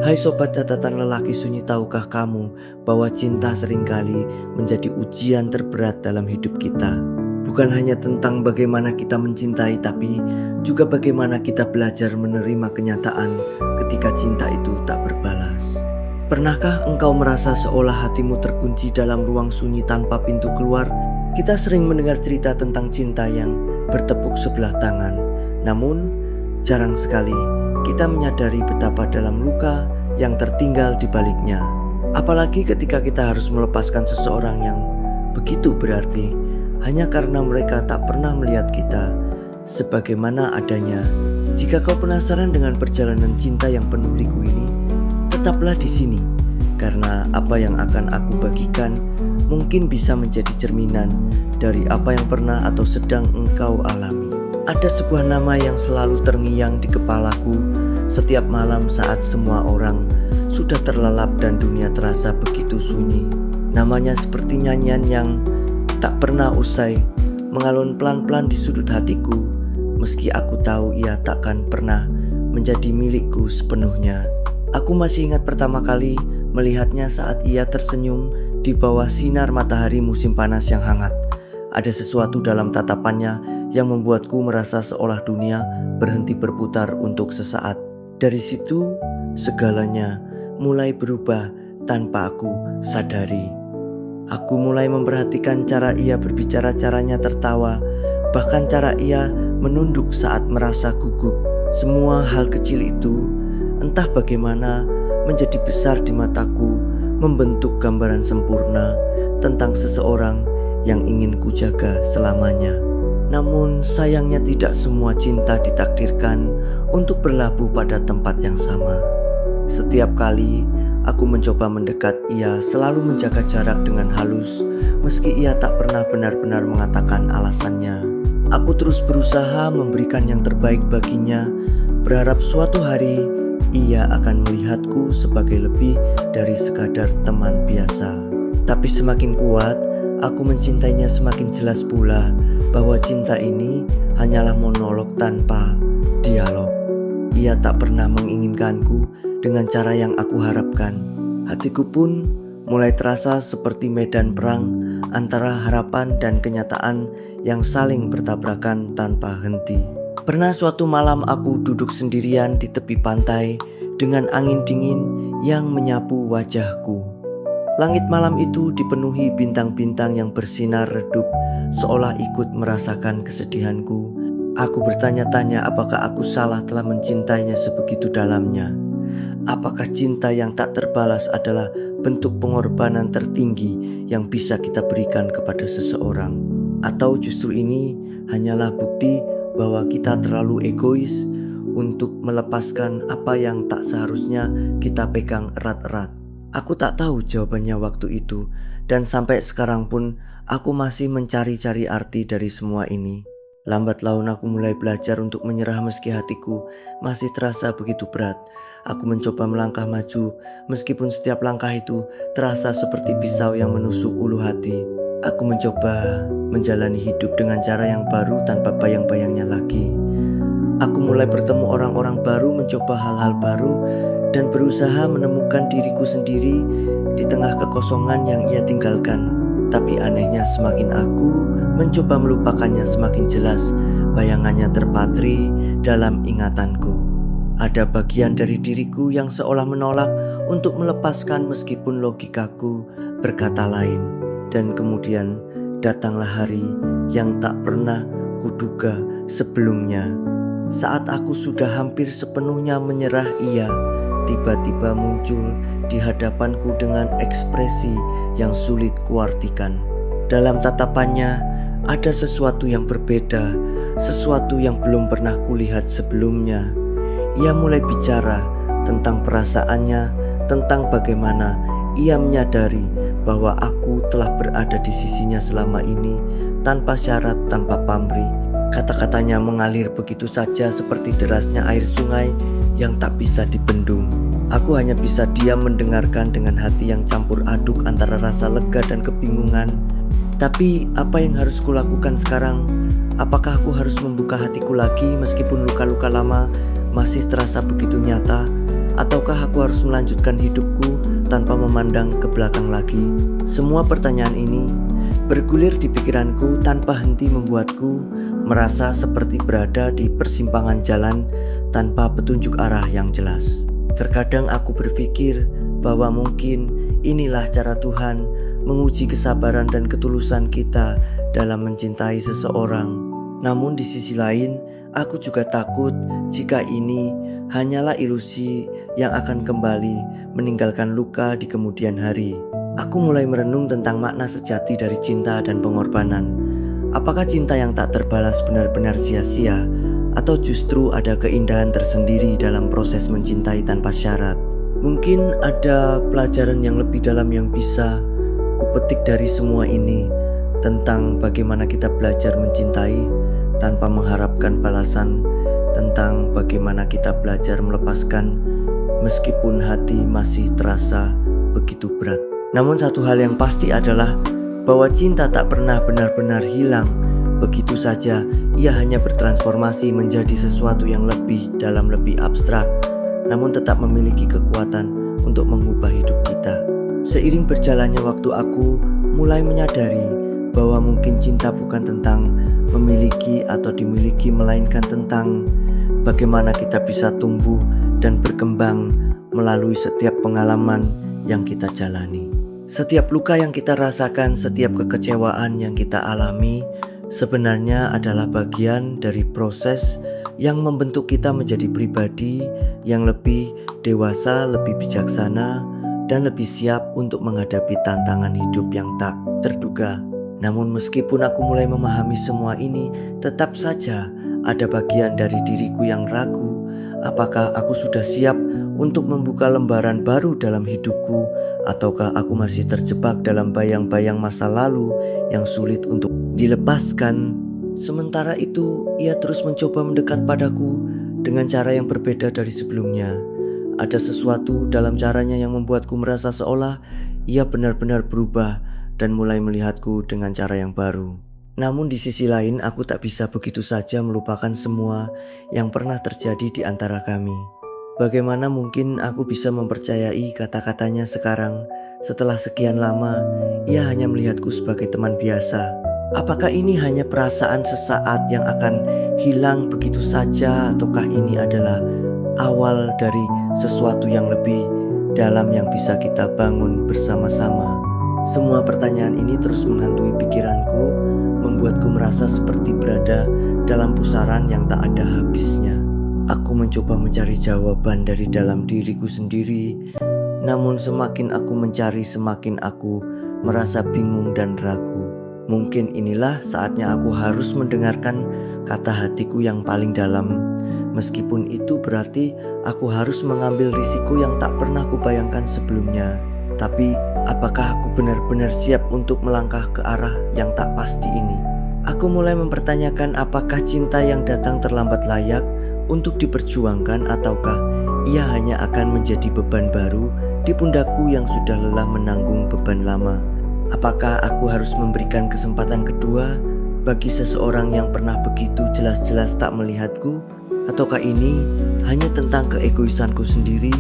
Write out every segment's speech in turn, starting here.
Hai sobat catatan lelaki sunyi, tahukah kamu bahwa cinta seringkali menjadi ujian terberat dalam hidup kita? Bukan hanya tentang bagaimana kita mencintai, tapi juga bagaimana kita belajar menerima kenyataan ketika cinta itu tak berbalas. Pernahkah engkau merasa seolah hatimu terkunci dalam ruang sunyi tanpa pintu keluar? Kita sering mendengar cerita tentang cinta yang bertepuk sebelah tangan, namun jarang sekali kita menyadari betapa dalam luka yang tertinggal di baliknya. Apalagi ketika kita harus melepaskan seseorang yang begitu berarti hanya karena mereka tak pernah melihat kita sebagaimana adanya. Jika kau penasaran dengan perjalanan cinta yang penuh liku ini, tetaplah di sini, karena apa yang akan aku bagikan mungkin bisa menjadi cerminan dari apa yang pernah atau sedang engkau alami. Ada sebuah nama yang selalu terngiang di kepalaku setiap malam saat semua orang sudah terlelap dan dunia terasa begitu sunyi. Namanya seperti nyanyian yang tak pernah usai mengalun pelan-pelan di sudut hatiku, meski aku tahu ia takkan pernah menjadi milikku sepenuhnya. Aku masih ingat pertama kali melihatnya saat ia tersenyum di bawah sinar matahari musim panas yang hangat. Ada sesuatu dalam tatapannya yang membuatku merasa seolah dunia berhenti berputar untuk sesaat. Dari situ, segalanya mulai berubah tanpa aku sadari. Aku mulai memperhatikan cara ia berbicara, caranya tertawa, bahkan cara ia menunduk saat merasa gugup. Semua hal kecil itu, entah bagaimana, menjadi besar di mataku, membentuk gambaran sempurna tentang seseorang yang ingin kujaga selamanya. Namun sayangnya tidak semua cinta ditakdirkan untuk berlabuh pada tempat yang sama. Setiap kali aku mencoba mendekat, ia selalu menjaga jarak dengan halus, meski ia tak pernah benar-benar mengatakan alasannya. Aku terus berusaha memberikan yang terbaik baginya, berharap suatu hari ia akan melihatku sebagai lebih dari sekadar teman biasa. Tapi semakin kuat aku mencintainya, semakin jelas pula bahwa cinta ini hanyalah monolog tanpa dialog. Ia tak pernah menginginkanku dengan cara yang aku harapkan. Hatiku pun mulai terasa seperti medan perang antara harapan dan kenyataan yang saling bertabrakan tanpa henti. Pernah suatu malam aku duduk sendirian di tepi pantai dengan angin dingin yang menyapu wajahku. Langit malam itu dipenuhi bintang-bintang yang bersinar redup, seolah ikut merasakan kesedihanku. Aku bertanya-tanya apakah aku salah telah mencintainya sebegitu dalamnya. Apakah cinta yang tak terbalas adalah bentuk pengorbanan tertinggi yang bisa kita berikan kepada seseorang? Atau justru ini hanyalah bukti bahwa kita terlalu egois untuk melepaskan apa yang tak seharusnya kita pegang erat-erat? Aku tak tahu jawabannya waktu itu, dan sampai sekarang pun aku masih mencari-cari arti dari semua ini. Lambat laun aku mulai belajar untuk menyerah meski hatiku masih terasa begitu berat. Aku mencoba melangkah maju, meskipun setiap langkah itu terasa seperti pisau yang menusuk ulu hati. Aku mencoba menjalani hidup dengan cara yang baru tanpa bayang-bayangnya lagi. Aku mulai bertemu orang-orang baru, mencoba hal-hal baru, dan berusaha menemukan diriku sendiri di tengah kekosongan yang ia tinggalkan. Tapi anehnya semakin aku mencoba melupakannya, semakin jelas bayangannya terpatri dalam ingatanku. Ada bagian dari diriku yang seolah menolak untuk melepaskan meskipun logikaku berkata lain. Dan kemudian datanglah hari yang tak pernah kuduga sebelumnya. Saat aku sudah hampir sepenuhnya menyerah, ia tiba-tiba muncul di hadapanku dengan ekspresi yang sulit kuartikan. Dalam tatapannya ada sesuatu yang berbeda, sesuatu yang belum pernah kulihat sebelumnya. Ia mulai bicara tentang perasaannya, tentang bagaimana ia menyadari bahwa aku telah berada di sisinya selama ini tanpa syarat, tanpa pamrih. Kata-katanya mengalir begitu saja seperti derasnya air sungai yang tak bisa dibendung. Aku hanya bisa diam mendengarkan dengan hati yang campur aduk antara rasa lega dan kebingungan. Tapi apa yang harus kulakukan sekarang? Apakah aku harus membuka hatiku lagi meskipun luka-luka lama masih terasa begitu nyata? Ataukah aku harus melanjutkan hidupku tanpa memandang ke belakang lagi? Semua pertanyaan ini bergulir di pikiranku tanpa henti, membuatku merasa seperti berada di persimpangan jalan tanpa petunjuk arah yang jelas. Terkadang aku berpikir bahwa mungkin inilah cara Tuhan menguji kesabaran dan ketulusan kita dalam mencintai seseorang. Namun di sisi lain, aku juga takut jika ini hanyalah ilusi yang akan kembali meninggalkan luka di kemudian hari. Aku mulai merenung tentang makna sejati dari cinta dan pengorbanan. Apakah cinta yang tak terbalas benar-benar sia-sia, atau justru ada keindahan tersendiri dalam proses mencintai tanpa syarat? Mungkin ada pelajaran yang lebih dalam yang bisa kupetik dari semua ini, tentang bagaimana kita belajar mencintai tanpa mengharapkan balasan, tentang bagaimana kita belajar melepaskan meskipun hati masih terasa begitu berat. Namun satu hal yang pasti adalah bahwa cinta tak pernah benar-benar hilang begitu saja. Ia hanya bertransformasi menjadi sesuatu yang lebih dalam, lebih abstrak, namun tetap memiliki kekuatan untuk mengubah hidup kita. Seiring berjalannya waktu, aku mulai menyadari bahwa mungkin cinta bukan tentang memiliki atau dimiliki, melainkan tentang bagaimana kita bisa tumbuh dan berkembang melalui setiap pengalaman yang kita jalani. Setiap luka yang kita rasakan, setiap kekecewaan yang kita alami sebenarnya adalah bagian dari proses yang membentuk kita menjadi pribadi yang lebih dewasa, lebih bijaksana, dan lebih siap untuk menghadapi tantangan hidup yang tak terduga. Namun meskipun aku mulai memahami semua ini, tetap saja ada bagian dari diriku yang ragu. Apakah aku sudah siap untuk membuka lembaran baru dalam hidupku, ataukah aku masih terjebak dalam bayang-bayang masa lalu yang sulit untuk dilepaskan? Sementara itu, ia terus mencoba mendekat padaku dengan cara yang berbeda dari sebelumnya. Ada sesuatu dalam caranya yang membuatku merasa seolah ia benar-benar berubah dan mulai melihatku dengan cara yang baru. Namun di sisi lain, aku tak bisa begitu saja melupakan semua yang pernah terjadi di antara kami. Bagaimana mungkin aku bisa mempercayai kata-katanya sekarang setelah sekian lama ia hanya melihatku sebagai teman biasa? Apakah ini hanya perasaan sesaat yang akan hilang begitu saja, ataukah ini adalah awal dari sesuatu yang lebih dalam yang bisa kita bangun bersama-sama? Semua pertanyaan ini terus menghantui pikiranku, membuatku merasa seperti berada dalam pusaran yang tak ada habisnya. Aku mencoba mencari jawaban dari dalam diriku sendiri, namun semakin aku mencari, semakin aku merasa bingung dan ragu. Mungkin inilah saatnya aku harus mendengarkan kata hatiku yang paling dalam, meskipun itu berarti aku harus mengambil risiko yang tak pernah kubayangkan sebelumnya. Tapi apakah aku benar-benar siap untuk melangkah ke arah yang tak pasti ini? Aku mulai mempertanyakan apakah cinta yang datang terlambat layak untuk diperjuangkan, ataukah ia hanya akan menjadi beban baru di pundakku yang sudah lelah menanggung beban lama. Apakah aku harus memberikan kesempatan kedua bagi seseorang yang pernah begitu jelas-jelas tak melihatku? Ataukah ini hanya tentang keegoisanku sendiri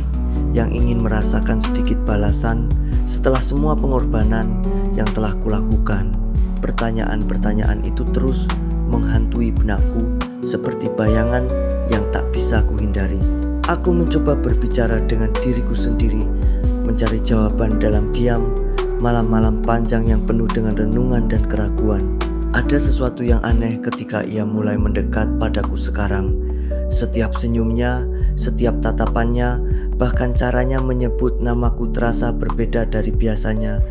yang ingin merasakan sedikit balasan setelah semua pengorbanan yang telah kulakukan? Pertanyaan-pertanyaan itu terus menghantui benakku seperti bayangan yang tak bisa kuhindari. Aku mencoba berbicara dengan diriku sendiri, mencari jawaban dalam diam, malam-malam panjang yang penuh dengan renungan dan keraguan. Ada sesuatu yang aneh ketika ia mulai mendekat padaku sekarang. Setiap senyumnya, setiap tatapannya, bahkan caranya menyebut namaku terasa berbeda dari biasanya.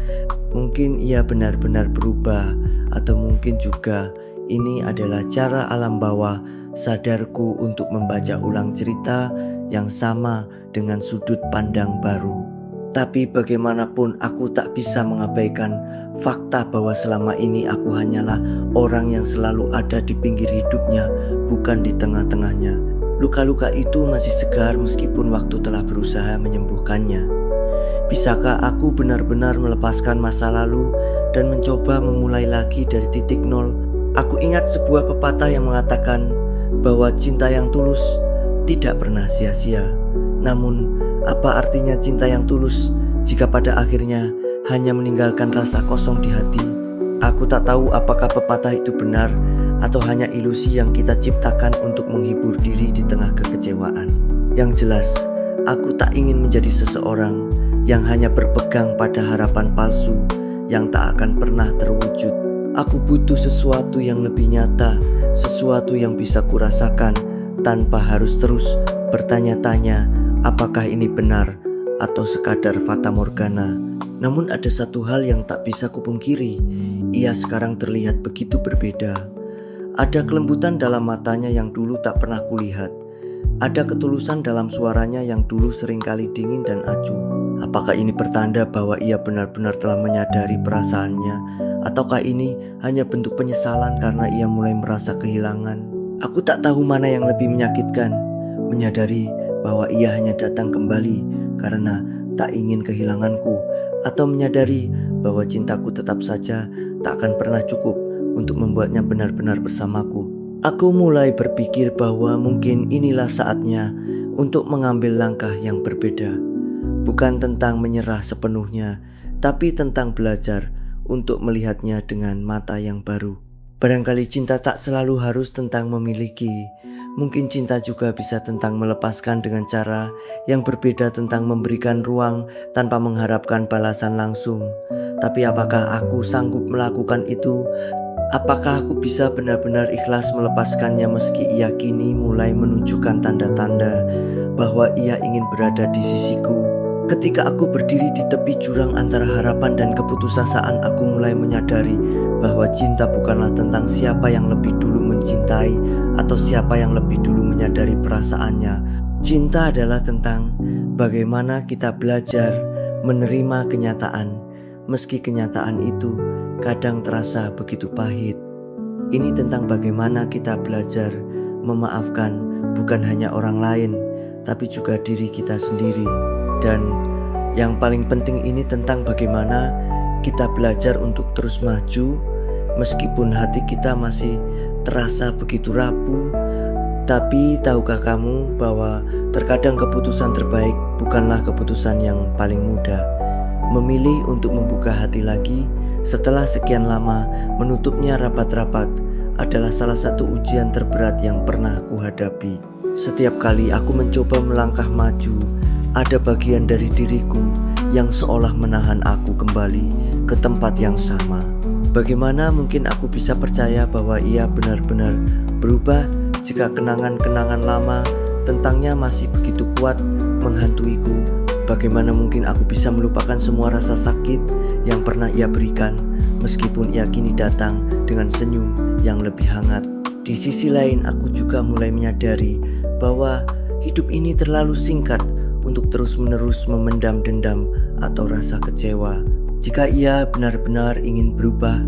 Mungkin ia benar-benar berubah, atau mungkin juga ini adalah cara alam bawah sadarku untuk membaca ulang cerita yang sama dengan sudut pandang baru. Tapi bagaimanapun aku tak bisa mengabaikan fakta bahwa selama ini aku hanyalah orang yang selalu ada di pinggir hidupnya, bukan di tengah-tengahnya. Luka-luka itu masih segar meskipun waktu telah berusaha menyembuhkannya. Bisakah aku benar-benar melepaskan masa lalu dan mencoba memulai lagi dari titik nol? Aku ingat sebuah pepatah yang mengatakan bahwa cinta yang tulus tidak pernah sia-sia. Namun Apa artinya cinta yang tulus jika pada akhirnya hanya meninggalkan rasa kosong di hati? Aku tak tahu apakah pepatah itu benar atau hanya ilusi yang kita ciptakan untuk menghibur diri di tengah kekecewaan. Yang jelas, aku tak ingin menjadi seseorang yang hanya berpegang pada harapan palsu yang tak akan pernah terwujud. Aku butuh sesuatu yang lebih nyata, sesuatu yang bisa kurasakan tanpa harus terus bertanya-tanya apakah ini benar atau sekadar fata morgana. Namun ada satu hal yang tak bisa kupungkiri, ia sekarang terlihat begitu berbeda. Ada kelembutan dalam matanya yang dulu tak pernah kulihat. Ada ketulusan dalam suaranya yang dulu seringkali dingin dan acuh. Apakah ini pertanda bahwa ia benar-benar telah menyadari perasaannya, ataukah ini hanya bentuk penyesalan karena ia mulai merasa kehilangan? Aku tak tahu mana yang lebih menyakitkan, menyadari bahwa ia hanya datang kembali karena tak ingin kehilanganku, atau menyadari bahwa cintaku tetap saja tak akan pernah cukup untuk membuatnya benar-benar bersamaku. Aku mulai berpikir bahwa mungkin inilah saatnya untuk mengambil langkah yang berbeda. Bukan tentang menyerah sepenuhnya, tapi tentang belajar untuk melihatnya dengan mata yang baru. Barangkali cinta tak selalu harus tentang memiliki. Mungkin cinta juga bisa tentang melepaskan dengan cara yang berbeda, tentang memberikan ruang tanpa mengharapkan balasan langsung. Tapi apakah aku sanggup melakukan itu? Apakah aku bisa benar-benar ikhlas melepaskannya meski ia kini mulai menunjukkan tanda-tanda bahwa ia ingin berada di sisiku? Ketika aku berdiri di tepi jurang antara harapan dan keputusasaan, aku mulai menyadari bahwa cinta bukanlah tentang siapa yang lebih dulu mencintai atau siapa yang lebih dulu menyadari perasaannya. Cinta adalah tentang bagaimana kita belajar menerima kenyataan, meski kenyataan itu kadang terasa begitu pahit. Ini tentang bagaimana kita belajar memaafkan bukan hanya orang lain, tapi juga diri kita sendiri. Dan yang paling penting ini tentang bagaimana kita belajar untuk terus maju meskipun hati kita masih terasa begitu rapuh. Tapi tahukah kamu bahwa terkadang keputusan terbaik bukanlah keputusan yang paling mudah. Memilih untuk membuka hati lagi setelah sekian lama menutupnya rapat-rapat adalah salah satu ujian terberat yang pernah kuhadapi. Setiap kali aku mencoba melangkah maju, ada bagian dari diriku yang seolah menahan aku kembali ke tempat yang sama. Bagaimana mungkin aku bisa percaya bahwa ia benar-benar berubah jika kenangan-kenangan lama tentangnya masih begitu kuat menghantuiku? Bagaimana mungkin aku bisa melupakan semua rasa sakit yang pernah ia berikan, meskipun ia kini datang dengan senyum yang lebih hangat? Di sisi lain, aku juga mulai menyadari bahwa hidup ini terlalu singkat untuk terus-menerus memendam dendam atau rasa kecewa. Jika ia benar-benar ingin berubah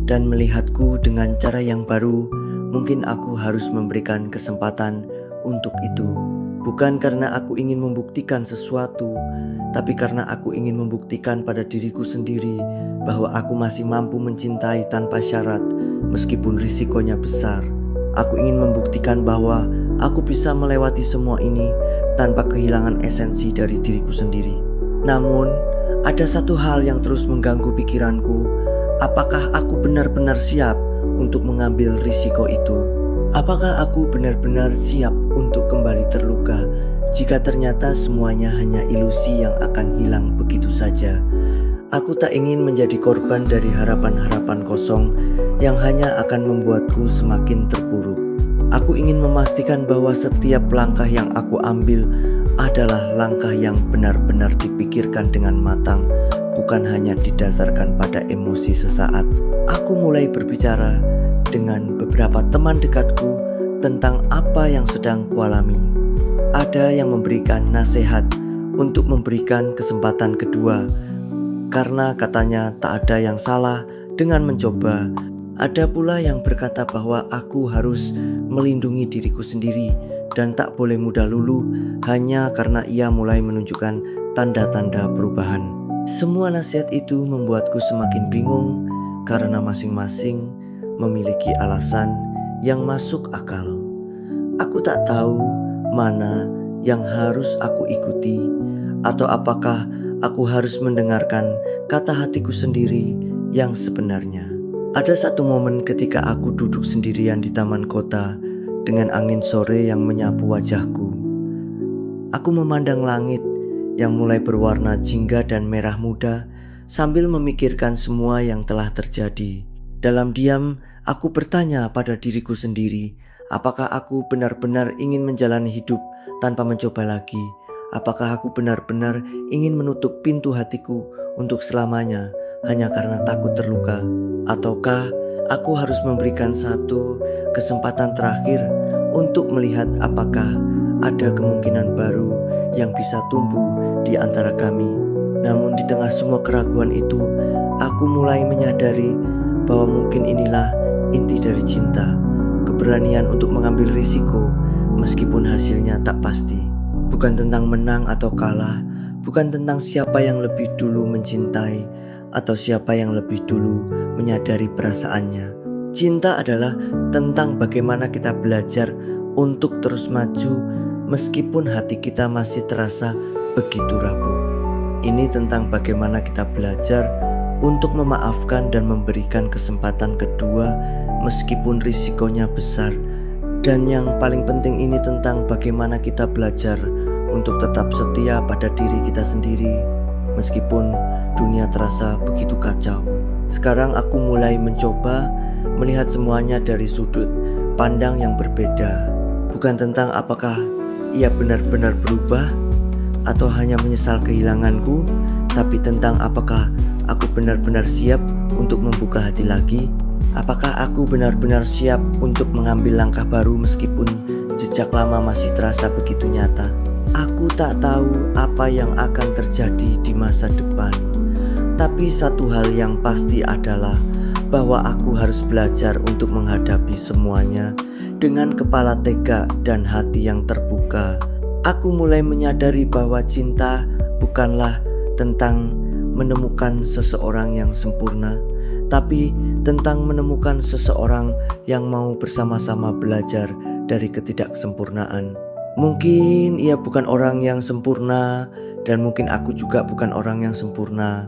dan melihatku dengan cara yang baru, mungkin aku harus memberikan kesempatan untuk itu. Bukan karena aku ingin membuktikan sesuatu, tapi karena aku ingin membuktikan pada diriku sendiri bahwa aku masih mampu mencintai tanpa syarat meskipun risikonya besar. Aku ingin membuktikan bahwa aku bisa melewati semua ini tanpa kehilangan esensi dari diriku sendiri. Namun, ada satu hal yang terus mengganggu pikiranku. Apakah aku benar-benar siap untuk mengambil risiko itu? Apakah aku benar-benar siap untuk kembali terluka jika ternyata semuanya hanya ilusi yang akan hilang begitu saja? Aku tak ingin menjadi korban dari harapan-harapan kosong yang hanya akan membuatku semakin terpuruk. Aku ingin memastikan bahwa setiap langkah yang aku ambil adalah langkah yang benar-benar dipikirkan dengan matang, bukan hanya didasarkan pada emosi sesaat. Aku mulai berbicara dengan beberapa teman dekatku tentang apa yang sedang kualami. Ada yang memberikan nasihat untuk memberikan kesempatan kedua, karena katanya tak ada yang salah dengan mencoba. Ada pula yang berkata bahwa aku harus melindungi diriku sendiri dan tak boleh mudah luluh hanya karena ia mulai menunjukkan tanda-tanda perubahan. Semua nasihat itu membuatku semakin bingung karena masing-masing memiliki alasan yang masuk akal. Aku tak tahu mana yang harus aku ikuti. Atau apakah aku harus mendengarkan kata hatiku sendiri yang sebenarnya? Ada satu momen ketika aku duduk sendirian di taman kota dengan angin sore yang menyapu wajahku. Aku memandang langit yang mulai berwarna jingga dan merah muda sambil memikirkan semua yang telah terjadi. Dalam diam, aku bertanya pada diriku sendiri, apakah aku benar-benar ingin menjalani hidup tanpa mencoba lagi? Apakah aku benar-benar ingin menutup pintu hatiku untuk selamanya hanya karena takut terluka? Ataukah aku harus memberikan satu kesempatan terakhir untuk melihat apakah ada kemungkinan baru yang bisa tumbuh di antara kami? Namun di tengah semua keraguan itu, aku mulai menyadari bahwa mungkin inilah inti dari cinta, keberanian untuk mengambil risiko meskipun hasilnya tak pasti. Bukan tentang menang atau kalah, bukan tentang siapa yang lebih dulu mencintai atau siapa yang lebih dulu menyadari perasaannya. Cinta adalah tentang bagaimana kita belajar untuk terus maju meskipun hati kita masih terasa begitu rapuh. Ini tentang bagaimana kita belajar untuk memaafkan dan memberikan kesempatan kedua meskipun risikonya besar. Dan yang paling penting ini tentang bagaimana kita belajar untuk tetap setia pada diri kita sendiri meskipun dunia terasa begitu kacau. Sekarang aku mulai mencoba melihat semuanya dari sudut pandang yang berbeda. Bukan tentang apakah ia benar-benar berubah atau hanya menyesal kehilanganku, tapi tentang apakah aku benar-benar siap untuk membuka hati lagi. Apakah aku benar-benar siap untuk mengambil langkah baru meskipun jejak lama masih terasa begitu nyata? Aku tak tahu apa yang akan terjadi di masa depan. Tapi satu hal yang pasti adalah bahwa aku harus belajar untuk menghadapi semuanya dengan kepala tegak dan hati yang terbuka. Aku mulai menyadari bahwa cinta bukanlah tentang menemukan seseorang yang sempurna, tapi tentang menemukan seseorang yang mau bersama-sama belajar dari ketidaksempurnaan. Mungkin ia bukan orang yang sempurna dan mungkin aku juga bukan orang yang sempurna,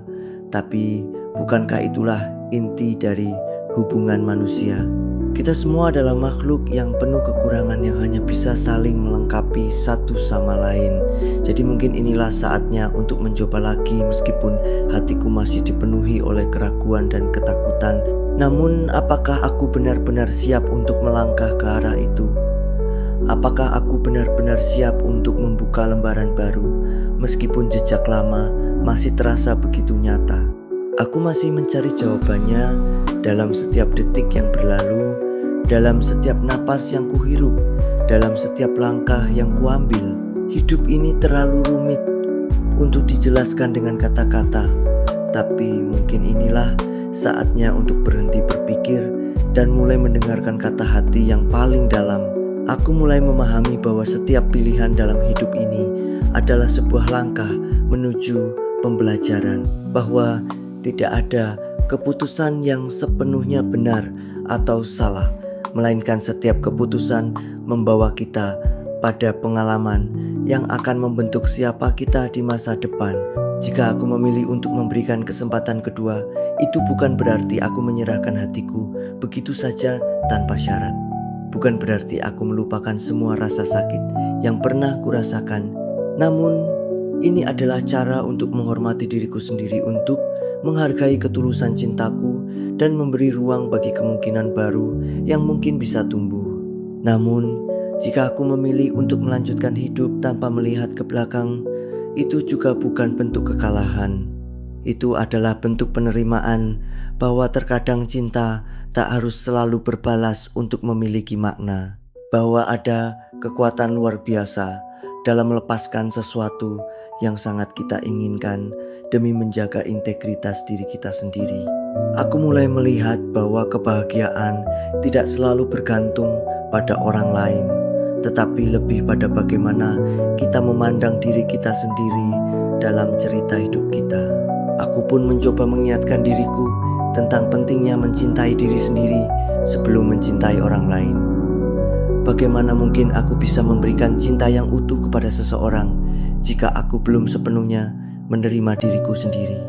tapi bukankah itulah inti dari hubungan manusia? Kita semua adalah makhluk yang penuh kekurangan yang hanya bisa saling melengkapi satu sama lain. Jadi mungkin inilah saatnya untuk mencoba lagi meskipun hatiku masih dipenuhi oleh keraguan dan ketakutan. Namun apakah aku benar-benar siap untuk melangkah ke arah itu? Apakah aku benar-benar siap untuk membuka lembaran baru meskipun jejak lama masih terasa begitu nyata? Aku masih mencari jawabannya dalam setiap detik yang berlalu, dalam setiap napas yang kuhirup, dalam setiap langkah yang kuambil. Hidup ini terlalu rumit untuk dijelaskan dengan kata-kata, tapi mungkin inilah saatnya untuk berhenti berpikir dan mulai mendengarkan kata hati yang paling dalam. Aku mulai memahami bahwa setiap pilihan dalam hidup ini adalah sebuah langkah menuju pembelajaran, bahwa tidak ada keputusan yang sepenuhnya benar atau salah, melainkan setiap keputusan membawa kita pada pengalaman yang akan membentuk siapa kita di masa depan. Jika aku memilih untuk memberikan kesempatan kedua, itu bukan berarti aku menyerahkan hatiku begitu saja tanpa syarat. Bukan berarti aku melupakan semua rasa sakit yang pernah kurasakan. Namun, ini adalah cara untuk menghormati diriku sendiri, untuk menghargai ketulusan cintaku dan memberi ruang bagi kemungkinan baru yang mungkin bisa tumbuh. Namun, jika aku memilih untuk melanjutkan hidup tanpa melihat ke belakang, itu juga bukan bentuk kekalahan. Itu adalah bentuk penerimaan bahwa terkadang cinta tak harus selalu berbalas untuk memiliki makna. Bahwa ada kekuatan luar biasa dalam melepaskan sesuatu yang sangat kita inginkan demi menjaga integritas diri kita sendiri. Aku mulai melihat bahwa kebahagiaan tidak selalu bergantung pada orang lain, tetapi lebih pada bagaimana kita memandang diri kita sendiri dalam cerita hidup kita. Aku pun mencoba mengingatkan diriku tentang pentingnya mencintai diri sendiri sebelum mencintai orang lain. Bagaimana mungkin aku bisa memberikan cinta yang utuh kepada seseorang jika aku belum sepenuhnya menerima diriku sendiri.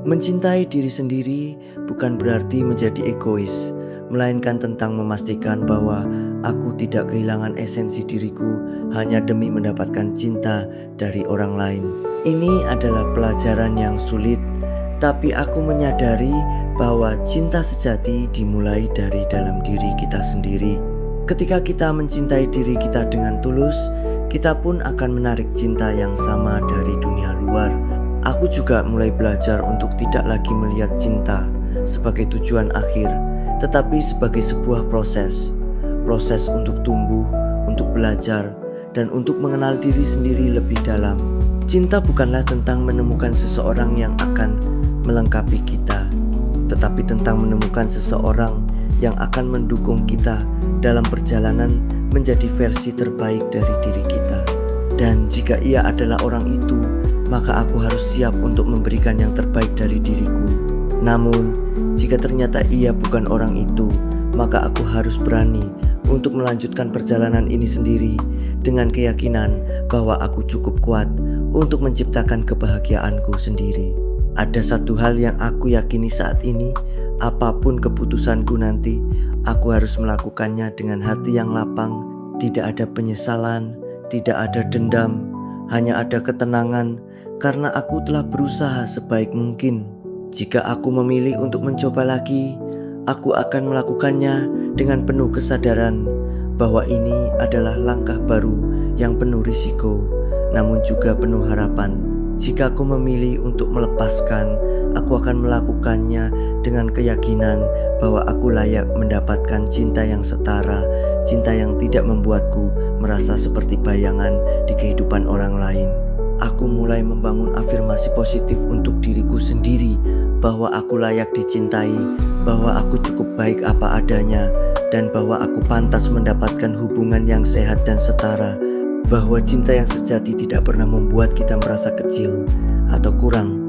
Mencintai diri sendiri bukan berarti menjadi egois, melainkan tentang memastikan bahwa aku tidak kehilangan esensi diriku hanya demi mendapatkan cinta dari orang lain. Ini adalah pelajaran yang sulit, tapi aku menyadari bahwa cinta sejati dimulai dari dalam diri kita sendiri. Ketika kita mencintai diri kita dengan tulus, kita pun akan menarik cinta yang sama dari dunia luar. Aku juga mulai belajar untuk tidak lagi melihat cinta sebagai tujuan akhir, tetapi sebagai sebuah proses untuk tumbuh, untuk belajar, dan untuk mengenal diri sendiri lebih dalam. Cinta bukanlah tentang menemukan seseorang yang akan melengkapi kita, tetapi tentang menemukan seseorang yang akan mendukung kita dalam perjalanan menjadi versi terbaik dari diri kita. Dan jika ia adalah orang itu, maka aku harus siap untuk memberikan yang terbaik dari diriku. Namun, jika ternyata ia bukan orang itu, maka aku harus berani untuk melanjutkan perjalanan ini sendiri dengan keyakinan bahwa aku cukup kuat untuk menciptakan kebahagiaanku sendiri. Ada satu hal yang aku yakini saat ini, apapun keputusanku nanti, aku harus melakukannya dengan hati yang lapang. Tidak ada penyesalan, tidak ada dendam, hanya ada ketenangan karena aku telah berusaha sebaik mungkin. Jika aku memilih untuk mencoba lagi, aku akan melakukannya dengan penuh kesadaran bahwa ini adalah langkah baru yang penuh risiko, namun juga penuh harapan. Jika aku memilih untuk melepaskan, aku akan melakukannya dengan keyakinan bahwa aku layak mendapatkan cinta yang setara, cinta yang tidak membuatku merasa seperti bayangan di kehidupan orang lain. Aku mulai membangun afirmasi positif untuk diriku sendiri bahwa aku layak dicintai, bahwa aku cukup baik apa adanya, dan bahwa aku pantas mendapatkan hubungan yang sehat dan setara, bahwa cinta yang sejati tidak pernah membuat kita merasa kecil atau kurang.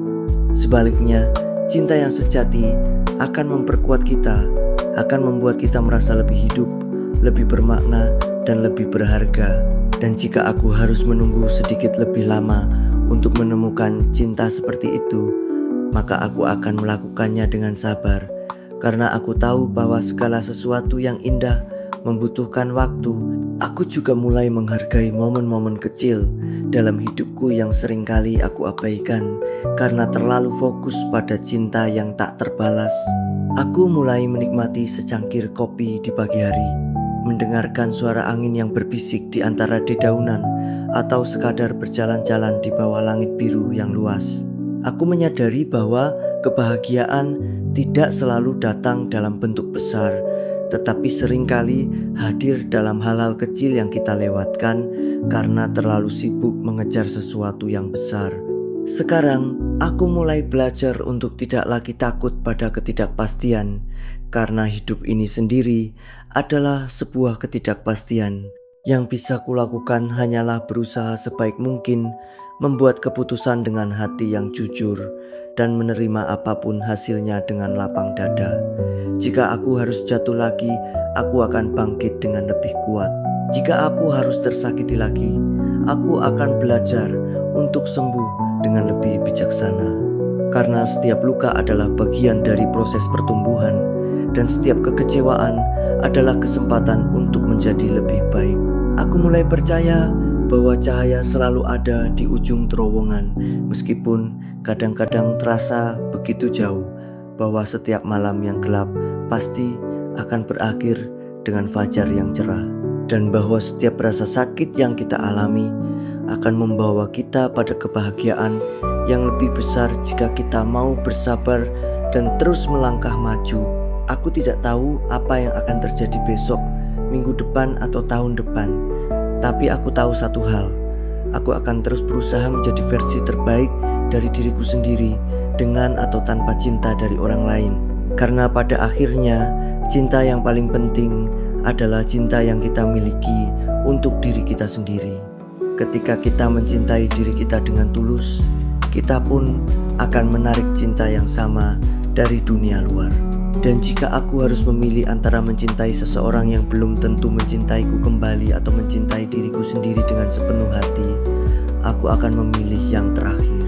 Sebaliknya, cinta yang sejati akan memperkuat kita, akan membuat kita merasa lebih hidup, lebih bermakna, dan lebih berharga. Dan jika aku harus menunggu sedikit lebih lama untuk menemukan cinta seperti itu, maka aku akan melakukannya dengan sabar, karena aku tahu bahwa segala sesuatu yang indah membutuhkan waktu. Aku juga mulai menghargai momen-momen kecil dalam hidupku yang seringkali aku abaikan karena terlalu fokus pada cinta yang tak terbalas. Aku mulai menikmati secangkir kopi di pagi hari, mendengarkan suara angin yang berbisik di antara dedaunan, atau sekadar berjalan-jalan di bawah langit biru yang luas. Aku menyadari bahwa kebahagiaan tidak selalu datang dalam bentuk besar, tetapi seringkali hadir dalam hal-hal kecil yang kita lewatkan karena terlalu sibuk mengejar sesuatu yang besar. Sekarang, aku mulai belajar untuk tidak lagi takut pada ketidakpastian, karena hidup ini sendiri adalah sebuah ketidakpastian. Yang bisa kulakukan hanyalah berusaha sebaik mungkin, membuat keputusan dengan hati yang jujur, dan menerima apapun hasilnya dengan lapang dada. Jika aku harus jatuh lagi, aku akan bangkit dengan lebih kuat. Jika aku harus tersakiti lagi, aku akan belajar untuk sembuh dengan lebih bijaksana. Karena setiap luka adalah bagian dari proses pertumbuhan, dan setiap kekecewaan adalah kesempatan untuk menjadi lebih baik. Aku mulai percaya bahwa cahaya selalu ada di ujung terowongan, meskipun kadang-kadang terasa begitu jauh, bahwa setiap malam yang gelap pasti akan berakhir dengan fajar yang cerah, dan bahwa setiap rasa sakit yang kita alami akan membawa kita pada kebahagiaan yang lebih besar jika kita mau bersabar dan terus melangkah maju. Aku tidak tahu apa yang akan terjadi besok, minggu depan, atau tahun depan, tapi aku tahu satu hal: aku akan terus berusaha menjadi versi terbaik dari diriku sendiri, dengan atau tanpa cinta dari orang lain. Karena pada akhirnya, cinta yang paling penting adalah cinta yang kita miliki untuk diri kita sendiri. Ketika kita mencintai diri kita dengan tulus, kita pun akan menarik cinta yang sama dari dunia luar. Dan jika aku harus memilih antara mencintai seseorang yang belum tentu mencintaiku kembali atau mencintai diriku sendiri dengan sepenuh hati, aku akan memilih yang terakhir.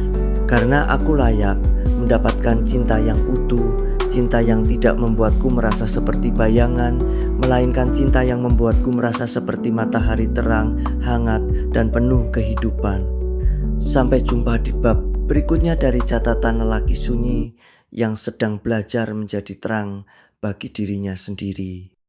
Karena aku layak mendapatkan cinta yang utuh, cinta yang tidak membuatku merasa seperti bayangan, melainkan cinta yang membuatku merasa seperti matahari terang, hangat, dan penuh kehidupan. Sampai jumpa di bab berikutnya dari catatan lelaki sunyi yang sedang belajar menjadi terang bagi dirinya sendiri.